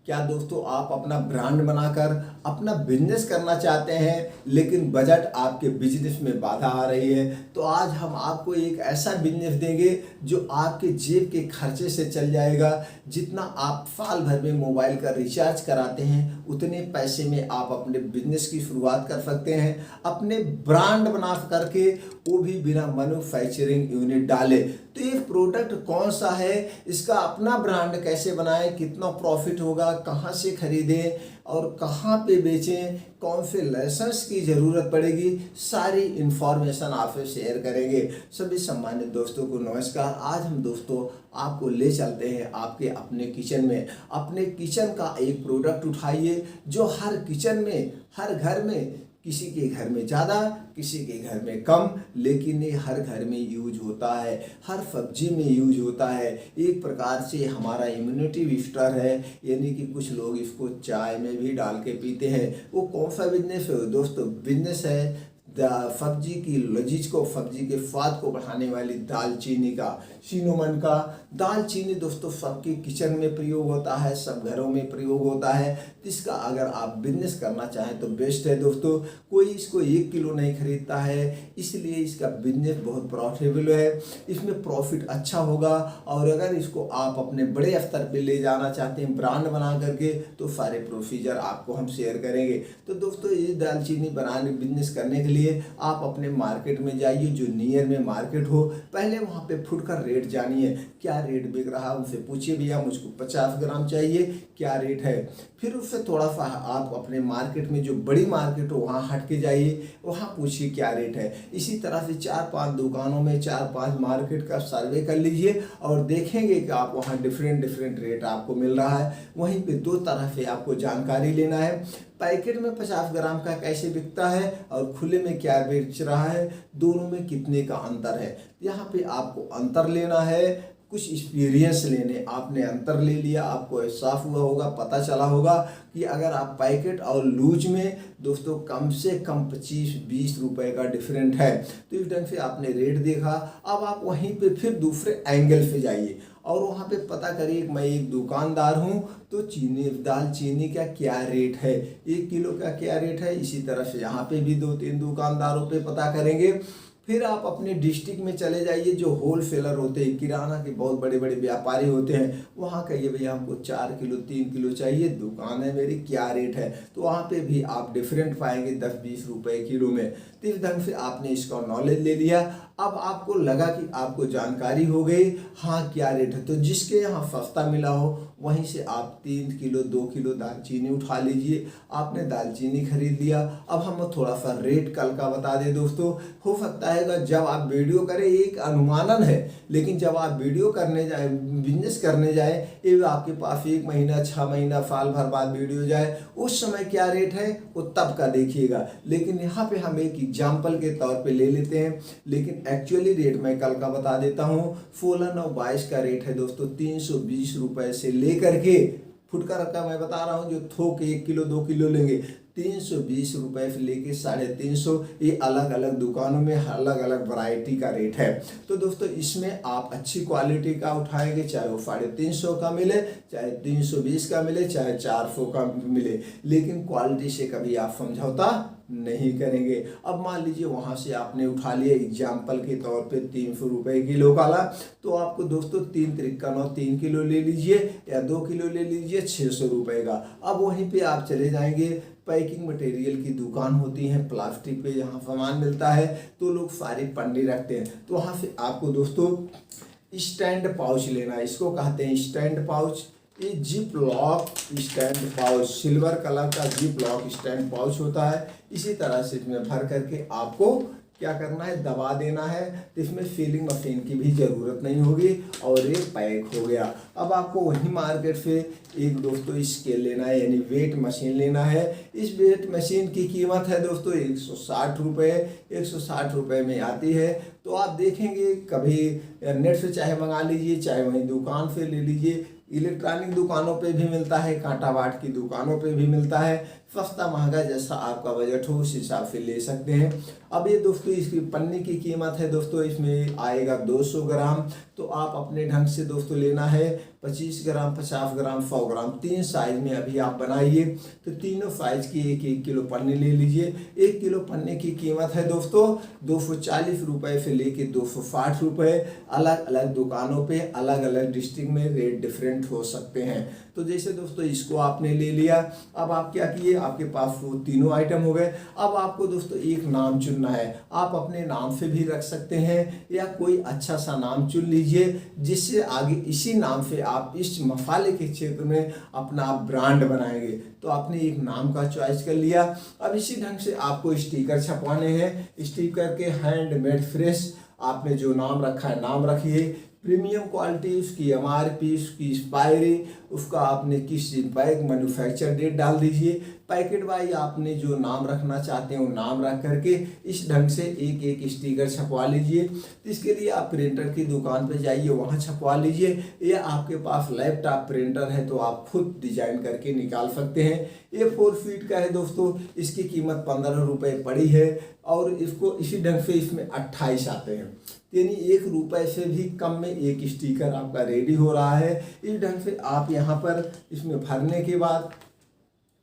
क्या दोस्तों आप अपना ब्रांड बनाकर अपना बिजनेस करना चाहते हैं लेकिन बजट आपके बिजनेस में बाधा आ रही है? तो आज हम आपको एक ऐसा बिजनेस देंगे जो आपके जेब के खर्चे से चल जाएगा। जितना आप साल भर में मोबाइल का रिचार्ज कराते हैं उतने पैसे में आप अपने बिजनेस की शुरुआत कर सकते हैं, अपने ब्रांड बना करके, वो भी बिना मैन्युफैक्चरिंग यूनिट डाले। तो ये प्रोडक्ट कौन सा है, इसका अपना ब्रांड कैसे बनाएं, कितना प्रॉफिट होगा, कहाँ से खरीदें और कहाँ पे बेचें, कौन से लाइसेंस की ज़रूरत पड़ेगी, सारी इन्फॉर्मेशन आपसे शेयर करेंगे। सभी सम्मानित दोस्तों को नमस्कार। आज हम दोस्तों आपको ले चलते हैं आपके अपने किचन में। अपने किचन का एक प्रोडक्ट उठाइए जो हर किचन में, हर घर में, किसी के घर में ज़्यादा, किसी के घर में कम, लेकिन ये हर घर में यूज होता है, हर सब्जी में यूज होता है। एक प्रकार से हमारा इम्यूनिटी बूस्टर है, यानी कि कुछ लोग इसको चाय में भी डाल के पीते हैं। वो कौन सा बिजनेस है दोस्तों? बिजनेस है सब्जी की लजीज को, सब्जी के स्वाद को बढ़ाने वाली दालचीनी का, सिनेमन का। दालचीनी दोस्तों सबके किचन में प्रयोग होता है, सब घरों में प्रयोग होता है। इसका अगर आप बिजनेस करना चाहें तो बेस्ट है दोस्तों। कोई इसको 1 किलो नहीं खरीदता है, इसलिए इसका बिजनेस बहुत प्रॉफिटेबल है, इसमें प्रॉफिट अच्छा होगा। और अगर इसको आप अपने बड़े स्तर पे ले जाना चाहते हैं ब्रांड बना करके, तो सारे प्रोसीजर आपको हम शेयर करेंगे। तो दोस्तों ये दालचीनी बनाने बिजनेस करने के लिए आप अपने मार्केट में जाइए, जो नियर में मार्केट हो। पहले वहाँ पे फूड का रेट जानिए, क्या रेट बिक रहा है, उनसे पूछिए भैया मुझको 50 ग्राम चाहिए, क्या रेट है। फिर उससे थोड़ा सा आप अपने मार्केट में, जो बड़ी मार्केट हो वहाँ हट के जाइए, वहाँ पूछिए क्या रेट है। इसी तरह से 4-5 दुकानों में, 4-5 मार्केट का सर्वे कर लीजिए और देखेंगे कि आप वहाँ डिफरेंट रेट आपको मिल रहा है। वहीं पे 2 तरह से आपको जानकारी लेना है। पैकेट में 50 ग्राम का कैसे बिकता है और खुले में क्या बेच रहा है, दोनों में कितने का अंतर है। यहाँ पे आपको अंतर लेना है, कुछ एक्सपीरियंस लेने। आपने अंतर ले लिया, आपको एहसास हुआ होगा, पता चला होगा कि अगर आप पैकेट और लूज में दोस्तों कम से कम 25-20 रुपए का डिफरेंट है। तो इस ढंग से आपने रेट देखा। अब आप वहीं पे फिर दूसरे एंगल पे जाइए और वहाँ पे पता करिए मैं एक दुकानदार हूँ, तो दालचीनी का क्या रेट है, 1 किलो का क्या रेट है। इसी तरह से यहाँ पे भी 2-3 दुकानदारों पे पता करेंगे। फिर आप अपने डिस्ट्रिक्ट में चले जाइए, जो होलसेलर होते हैं, किराना के बहुत बड़े बड़े व्यापारी होते हैं, वहाँ कहिए भैया हमको 4 किलो 3 किलो चाहिए, दुकान है मेरी, क्या रेट है। तो वहाँ पे भी आप डिफरेंट पाएंगे 10-20 रुपए किलो में। तो इस ढंग से आपने इसका नॉलेज ले लिया। अब आपको लगा कि आपको जानकारी हो गई, हाँ क्या रेट है, तो जिसके यहाँ सस्ता मिला हो वहीं से आप 3 किलो 2 किलो दालचीनी उठा लीजिए। आपने दालचीनी खरीद लिया। अब हम थोड़ा सा रेट कल का बता दें दोस्तों। हो सकता है जब आप वीडियो करें, एक अनुमानन है, लेकिन जब आप वीडियो करने जाए, बिजनेस करने जाए, ये आपके पास 1 महीना 6 महीना साल भर बाद वीडियो जाए, उस समय क्या रेट है वो तब का देखिएगा। लेकिन यहाँ पे हम एक एग्जाम्पल के तौर पे ले लेते हैं, लेकिन एक्चुअली रेट मैं कल का बता देता हूँ। 16/9/22 का रेट है दोस्तों 320 रुपए से लेकर के, फुटकर का मैं बता रहा हूँ, जो थोक 1 किलो 2 किलो लेंगे 320 रुपए से लेके 350, ये अलग अलग दुकानों में अलग अलग वैरायटी का रेट है। तो दोस्तों इसमें आप अच्छी क्वालिटी का उठाएंगे, चाहे वो 350 का मिले, चाहे 320 का मिले, चाहे 400 का मिले, लेकिन क्वालिटी से कभी आप समझौता नहीं करेंगे। अब मान लीजिए वहाँ से आपने उठा लिया एग्जाम्पल के तौर पे 300 रुपये किलो काला, तो आपको दोस्तों 3 त्रिका 9 3 किलो ले लीजिए या 2 किलो ले लीजिए 600 रुपये का। अब वहीं पे आप चले जाएंगे, पैकिंग मटेरियल की दुकान होती है, प्लास्टिक पे जहाँ सामान मिलता है, तो लोग सारी पन्नी रखते हैं, तो वहाँ से आपको दोस्तों स्टैंड पाउच लेना है। इसको कहते हैं स्टैंड पाउच। ये zip lock stand pouch, silver colour का जिप लॉक स्टैंड पाउच होता है। इसी तरह से इसमें भर करके आपको क्या करना है, दबा देना है। तो इसमें सीलिंग मशीन की भी ज़रूरत नहीं होगी और ये पैक हो गया। अब आपको वही मार्केट से एक दोस्तों स्केल लेना है, यानी वेट मशीन लेना है। इस वेट मशीन की कीमत है दोस्तों 160 रुपये, 160 रुपये में आती है। तो आप देखेंगे, कभी नेट से चाहे मंगा लीजिए, चाहे वहीं दुकान से ले लीजिए। इलेक्ट्रॉनिक दुकानों पे भी मिलता है, कांटा बाट की दुकानों पे भी मिलता है। सस्ता महंगा जैसा आपका बजट हो उस हिसाब से ले सकते हैं। अब ये दोस्तों इसकी पन्नी की कीमत है दोस्तों, इसमें आएगा 200 ग्राम। तो आप अपने ढंग से दोस्तों लेना है 25 ग्राम, 50 ग्राम, 100 ग्राम, 3 साइज में अभी आप बनाइए। तो तीनों साइज की 1-1 किलो पन्नी ले लीजिए। 1 किलो पन्ने की कीमत है दोस्तों 240 रुपये से लेके 260 रुपये। अलग अलग दुकानों पे अलग अलग डिस्ट्रिक्ट में रेट डिफरेंट हो सकते हैं। तो जैसे दोस्तों इसको आपने ले लिया, अब आप क्या किए, आपके पास वो तीनों आइटम हो गए। अब आपको दोस्तों एक नाम चुनना है। आप अपने नाम से भी रख सकते हैं या कोई अच्छा सा नाम चुन लीजिए जिससे आगे इसी नाम से आप इस मसाले के क्षेत्र में अपना ब्रांड बनाएंगे। तो आपने एक नाम का चॉइस कर लिया। अब इसी ढंग से आपको स्टिकर छपवाने हैं। स्टिकर के हैंडमेड फ्रेश आपने जो नाम रखा है नाम रखिए। प्रीमियम क्वालिटी, उसकी MRP, उसकी एक्सपायरी, उसका आपने किस पैक मैन्युफैक्चर डेट डाल दीजिए। पैकेट वाइज आपने जो नाम रखना चाहते हैं वो नाम रख करके इस ढंग से एक एक स्टिकर छपवा लीजिए। तो इसके लिए आप प्रिंटर की दुकान पे जाइए, वहाँ छपवा लीजिए, या आपके पास लैपटॉप प्रिंटर है तो आप खुद डिजाइन करके निकाल सकते हैं। ये 4 फीट का है दोस्तों, इसकी कीमत 15 रुपये पड़ी है और इसको इसी ढंग से इसमें 28 आते हैं, यानी 1 रुपये से भी कम में एक स्टिकर आपका रेडी हो रहा है। इस ढंग से आप यहाँ पर इसमें भरने के बाद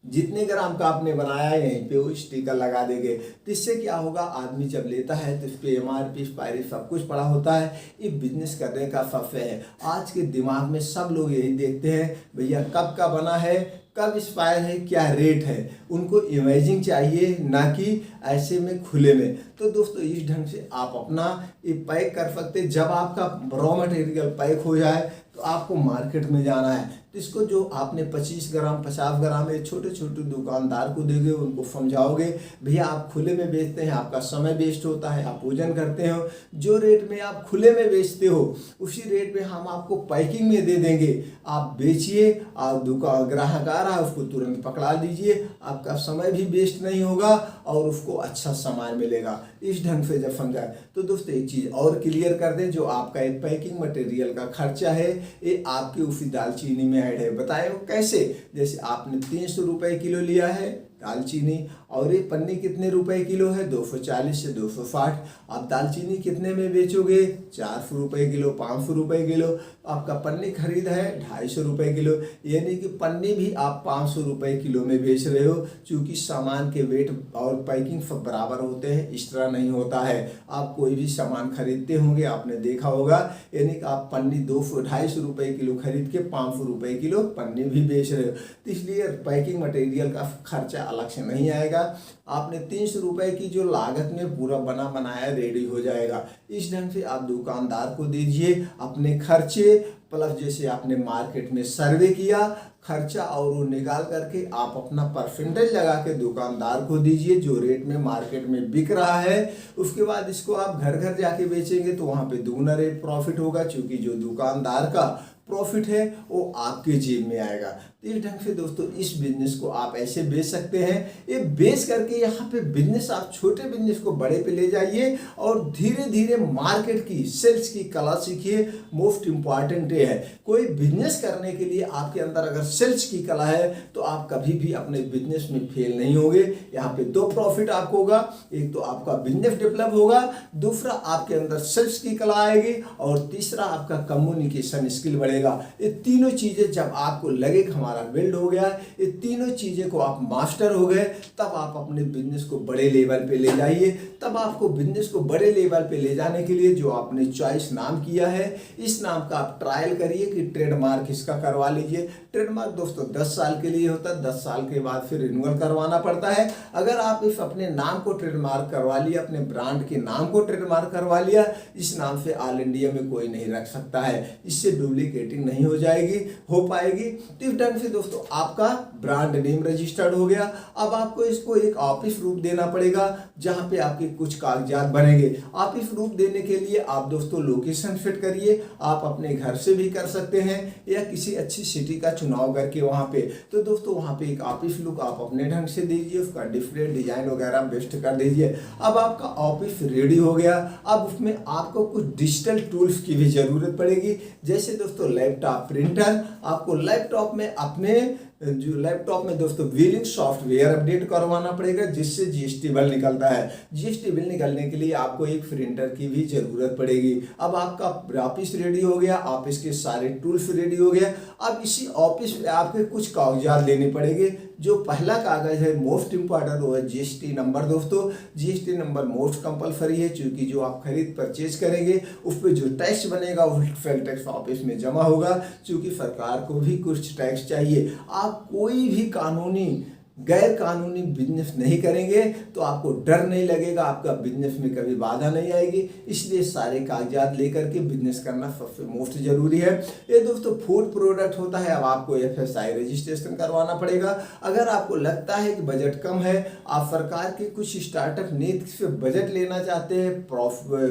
जितने ग्राम का आपने बनाया है यहीं पे वो स्टिकर लगा देंगे। तो इससे क्या होगा, आदमी जब लेता है तो इस पे MRP, एक्सपायरी सब कुछ पड़ा होता है। ये बिजनेस करने का सबसे है। आज के दिमाग में सब लोग यही देखते हैं भैया कब का बना है, कब एक्सपायर है, क्या रेट है। उनको इमेजिंग चाहिए ना कि ऐसे में खुले में। तो दोस्तों इस ढंग से आप अपना ये पैक कर सकते हैं। जब आपका रॉ मटेरियल पैक हो जाए तो आपको मार्केट में जाना है। तो इसको जो आपने 25 ग्राम, 50 ग्राम ये छोटे छोटे दुकानदार को देंगे, उनको समझाओगे भैया आप खुले में बेचते हैं, आपका समय वेस्ट होता है, आप वजन करते हो, जो रेट में आप खुले में बेचते हो उसी रेट में हम आपको पैकिंग में दे देंगे। आप बेचिए, आप दुकान ग्राहक आ रहा है उसको तुरंत पकड़ा दीजिए, आपका समय भी वेस्ट नहीं होगा और उसको अच्छा सामान मिलेगा। इस ढंग से जब समझाए तो दोस्तों एक चीज़ और क्लियर कर दें, जो आपका एक पैकिंग मटेरियल का खर्चा है ये आपके उसी दालचीनी में ऐड है। बताए वो कैसे, जैसे आपने 300 रुपये किलो लिया है दालचीनी और ये पन्नी कितने रुपए किलो है, 240 से 260। आप दालचीनी कितने में बेचोगे, 400 रुपये किलो, 500 रुपये किलो। आपका पन्नी खरीद है 250 रुपये किलो, यानी कि पन्नी भी आप 500 रुपये किलो में बेच रहे हो। चूँकि सामान के वेट और पैकिंग सब बराबर होते हैं, इस तरह नहीं होता है। आप कोई भी सामान खरीदते होंगे आपने देखा होगा, यानी कि आप पन्नी 200-250 रुपये किलो खरीद के 500 रुपये किलो पन्नी भी बेच रहे हो। तो इसलिए पैकिंग मटेरियल का खर्चा अलग से नहीं आएगा। आपने 300 रुपये की जो लागत में पूरा बना बनाया रेडी हो जाएगा। इस ढंग से आप दुकानदार को दीजिए अपने खर्चे प्लस जैसे आपने मार्केट में सर्वे किया खर्चा और वो निकाल करके आप अपना परसेंटेज लगा के दुकानदार को दीजिए जो रेट में मार्केट में बिक रहा है। उसके बाद इसको आप घर घर जाके बेचेंगे तो वहाँ पे दुगना रेट प्रॉफिट होगा, क्योंकि जो दुकानदार का प्रॉफिट है वो आपके जेब में आएगा। तो इस ढंग से दोस्तों इस बिजनेस को आप ऐसे बेच सकते हैं। ये बेच करके यहाँ पे बिजनेस आप छोटे बिजनेस को बड़े पे ले जाइए और धीरे धीरे मार्केट की सेल्स की कला सीखिए। मोस्ट इम्पॉर्टेंट ये है, कोई बिजनेस करने के लिए आपके अंदर अगर सेल्स की कला है तो आप कभी भी अपने बिजनेस में फेल नहीं होंगे। यहाँ पे 2 प्रॉफिट आपको होगा, एक तो आपका बिजनेस डेवलप होगा, दूसरा आपके अंदर सेल्स की कला आएगी और तीसरा आपका कम्युनिकेशन स्किल बढ़ेगा। ये तीनों चीजें जब आपको लगे कि हमारा बिल्ड हो गया, ये तीनों चीजें को आप मास्टर हो गए, तब आप अपने बिजनेस को बड़े लेवल पे ले जाइए। तब आपको बिजनेस को बड़े लेवल पे ले जाने के लिए जो आपने चॉइस नाम किया है इस नाम का आप ट्रायल करिए कि ट्रेडमार्क इसका करवा लीजिए। ट्रेडमार्क दोस्तों 10 साल के लिए होता है, 10 साल के बाद फिर रिन्यूअल करवाना पड़ता है। अगर आप इस अपने नाम को ट्रेडमार्क करवा लिया, अपने ब्रांड के नाम को ट्रेडमार्क करवा लिया, इस नाम से ऑल इंडिया में कोई नहीं रख सकता है, इससे डुप्लीकेटिंग नहीं हो पाएगी। तो इस ढंग से दोस्तों आपका ब्रांड नेम रजिस्टर्ड हो गया। अब आपको इसको एक ऑफिस रूप देना पड़ेगा जहां पे आपके कुछ कागजात बनेंगे। ऑफिस रूप देने के लिए आप दोस्तों लोकेशन फिट करिए, आप अपने घर से भी कर सकते हैं या किसी अच्छी सिटी का चुनाव करके वहां पे। तो दोस्तों वहां पे एक ऑफिस लुक आप अपने ढंग से दीजिए, उसका डिस्प्ले डिजाइन वगैरह बेस्ट कर दीजिए। अब आपका ऑफिस रेडी हो गया। अब उसमें आपको कुछ डिजिटल टूल्स की भी जरूरत पड़ेगी, जैसे दोस्तों लैपटॉप प्रिंटर। आपको लैपटॉप में अपने जो लैपटॉप में दोस्तों बिलिंग सॉफ्टवेयर अपडेट करवाना पड़ेगा, जिससे जीएसटी बिल निकलता है। जीएसटी बिल निकलने के लिए आपको एक प्रिंटर की भी जरूरत पड़ेगी। अब आपका ऑफिस रेडी हो गया, ऑफिस के सारे टूल्स रेडी हो गया। अब इसी ऑफिस में आपके कुछ कागजात लेने पड़ेंगे। जो पहला कागज है मोस्ट इंपॉर्टेंट, वो है जीएसटी नंबर। दोस्तों जीएसटी नंबर मोस्ट कंपलसरी है, क्योंकि जो आप खरीद परचेज करेंगे उस पर जो टैक्स बनेगा वो फेल टैक्स ऑफिस में जमा होगा, क्योंकि सरकार को भी कुछ टैक्स चाहिए। आप कोई भी कानूनी गैर कानूनी बिजनेस नहीं करेंगे तो आपको डर नहीं लगेगा, आपका बिजनेस में कभी बाधा नहीं आएगी। इसलिए सारे कागजात लेकर के बिजनेस करना सबसे मोस्ट जरूरी है। ये दोस्तों फूड प्रोडक्ट होता है। अब आपको एफएसआई रजिस्ट्रेशन करवाना पड़ेगा। अगर आपको लगता है कि बजट कम है, आप सरकार के कुछ स्टार्टअप नीति से बजट लेना चाहते हैं,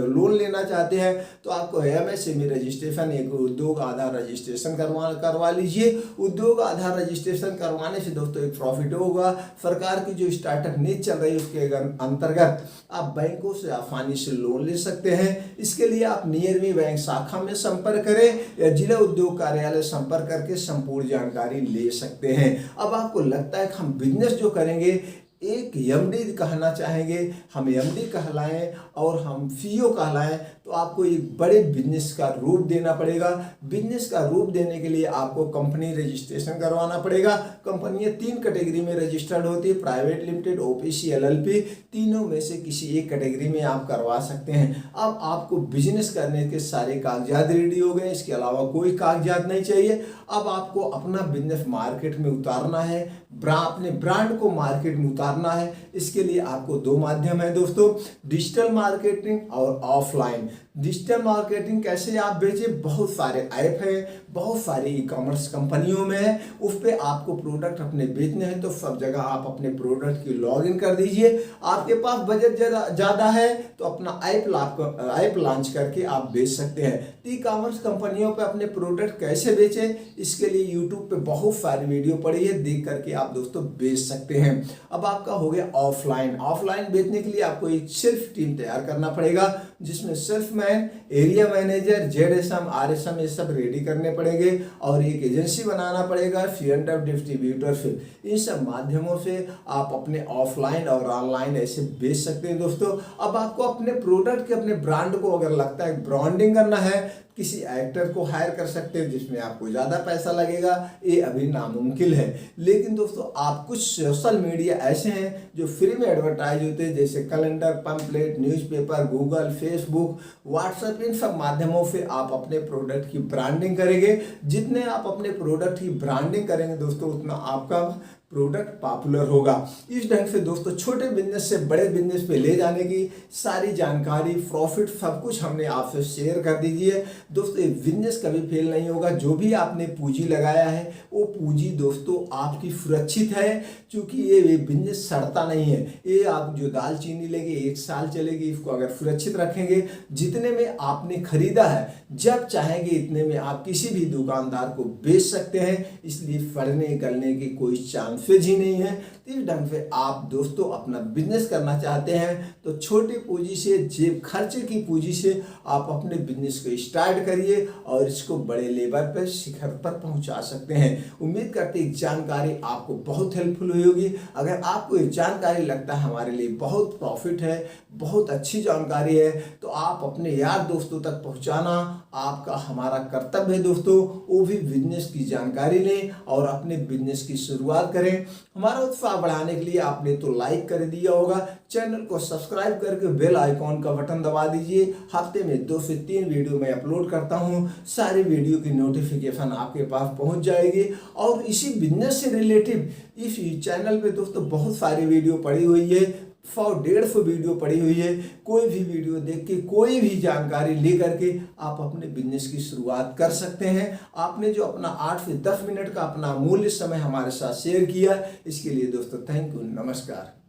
लोन लेना चाहते हैं, तो आपको एमएसएमई रजिस्ट्रेशन, एक उद्योग आधार रजिस्ट्रेशन करवा लीजिए। उद्योग आधार रजिस्ट्रेशन करवाने से दोस्तों एक प्रॉफिट होगा। सरकार की जो स्टार्टअप नीति चल रही है उसके अंतर्गत आप बैंकों से आसानी से लोन ले सकते हैं। इसके लिए आप नियरली बैंक शाखा में संपर्क करें या जिला उद्योग कार्यालय संपर्क करके संपूर्ण जानकारी ले सकते हैं। अब आपको लगता है कि हम बिजनेस जो करेंगे एक एमडी कहना चाहेंगे, हम एमडी कहलाएं और हम सीईओ कहलाएं, तो आपको एक बड़े बिजनेस का रूप देना पड़ेगा। बिजनेस का रूप देने के लिए आपको कंपनी रजिस्ट्रेशन करवाना पड़ेगा। कंपनियां 3 कैटेगरी में रजिस्टर्ड होती है, प्राइवेट लिमिटेड, ओपीसी, एलएलपी। तीनों में से किसी एक कैटेगरी में आप करवा सकते हैं। अब आपको बिजनेस करने के सारे कागजात रेडी हो गए, इसके अलावा कोई कागजात नहीं चाहिए। अब आपको अपना बिजनेस मार्केट में उतारना है, अपने ब्रांड को मार्केट में उतारना है। इसके लिए आपको 2 माध्यम है दोस्तों, डिजिटल मार्केटिंग और ऑफलाइन। डिजिटल मार्केटिंग कैसे आप बेचें, बहुत सारे ऐप हैं, बहुत सारी ई कॉमर्स कंपनियों में है, उस पर आपको प्रोडक्ट अपने बेचने हैं तो सब जगह आप अपने प्रोडक्ट की लॉगिन कर दीजिए। आपके पास बजट ज़्यादा है तो अपना ऐप लॉन्च करके आप बेच सकते हैं। ई कॉमर्स कंपनियों पे अपने प्रोडक्ट कैसे बेचें, इसके लिए यूट्यूब पे बहुत सारी वीडियो पड़ी है, देख करके आप दोस्तों बेच सकते हैं। अब आपका हो गया ऑफलाइन। ऑफलाइन बेचने के लिए आपको एक सेल्फ टीम तैयार करना पड़ेगा, जिसमें सेल्फमैन, एरिया मैनेजर, जेडएसएम, आरएसएम ये सब रेडी करने पड़ेंगे और एक एजेंसी बनाना पड़ेगा, C&F डिस्ट्रीब्यूटरशिप। इन सब माध्यमों से आप अपने ऑफलाइन और ऑनलाइन ऐसे बेच सकते हैं दोस्तों। अब आपको अपने प्रोडक्ट के, अपने ब्रांड को अगर लगता है ब्रांडिंग करना है, किसी एक्टर को हायर कर सकते हैं जिसमें आपको ज़्यादा पैसा लगेगा, ये अभी नामुमकिन है। लेकिन दोस्तों आप कुछ सोशल मीडिया ऐसे हैं जो फ्री में एडवर्टाइज होते हैं, जैसे calendar, pamphlet, newspaper, Google, Facebook, WhatsApp, इन सब माध्यमों से आप अपने प्रोडक्ट की ब्रांडिंग करेंगे। जितने आप अपने प्रोडक्ट की ब्रांडिंग करेंगे दोस्तों, उतना आपका प्रोडक्ट पॉपुलर होगा। इस ढंग से दोस्तों छोटे बिजनेस से बड़े बिजनेस पे ले जाने की सारी जानकारी, प्रॉफिट, सब कुछ हमने आपसे शेयर कर दीजिए। दोस्तों ये बिजनेस कभी फेल नहीं होगा। जो भी आपने पूंजी लगाया है वो पूंजी दोस्तों आपकी सुरक्षित है, क्योंकि ये बिजनेस सड़ता नहीं है। ये आप जो दाल चीनी लेंगे 1 साल चलेगी, इसको अगर सुरक्षित रखेंगे, जितने में आपने खरीदा है जब चाहेंगे इतने में आप किसी भी दुकानदार को बेच सकते हैं। इसलिए फटने गलने की कोई चांस ही नहीं है। इस ढंग से आप दोस्तों अपना बिजनेस करना चाहते हैं तो छोटी पूंजी से, जेब खर्चे की पूंजी से आप अपने बिजनेस को स्टार्ट करिए और इसको बड़े लेवल पर, शिखर पर पहुंचा सकते हैं। उम्मीद करते हैं जानकारी आपको बहुत हेल्पफुल हुई होगी। अगर आपको ये जानकारी लगता है हमारे लिए बहुत प्रॉफिट है, बहुत अच्छी जानकारी है, तो आप अपने यार दोस्तों तक पहुंचाना आपका हमारा कर्तव्य है दोस्तों। वो भी बिजनेस की जानकारी लें और अपने बिजनेस की शुरुआत करें। हमारा उत्साह बढ़ाने के लिए आपने तो लाइक कर दिया होगा, चैनल को सब्सक्राइब करके बेल आइकॉन का बटन दबा दीजिए। हफ्ते में 2 से 3 वीडियो मैं अपलोड करता हूं, सारी वीडियो की नोटिफिकेशन आपके पास पहुंच जाएगी। और इसी बिजनेस से रिलेटिव इस चैनल पे दोस्तों बहुत सारी वीडियो पड़ी हुई है, 100-150 वीडियो पड़ी हुई है। कोई भी वीडियो देख के, कोई भी जानकारी ले करके आप अपने बिजनेस की शुरुआत कर सकते हैं। आपने जो अपना 8 से 10 मिनट का अपना मूल्य समय हमारे साथ शेयर किया, इसके लिए दोस्तों थैंक यू, नमस्कार।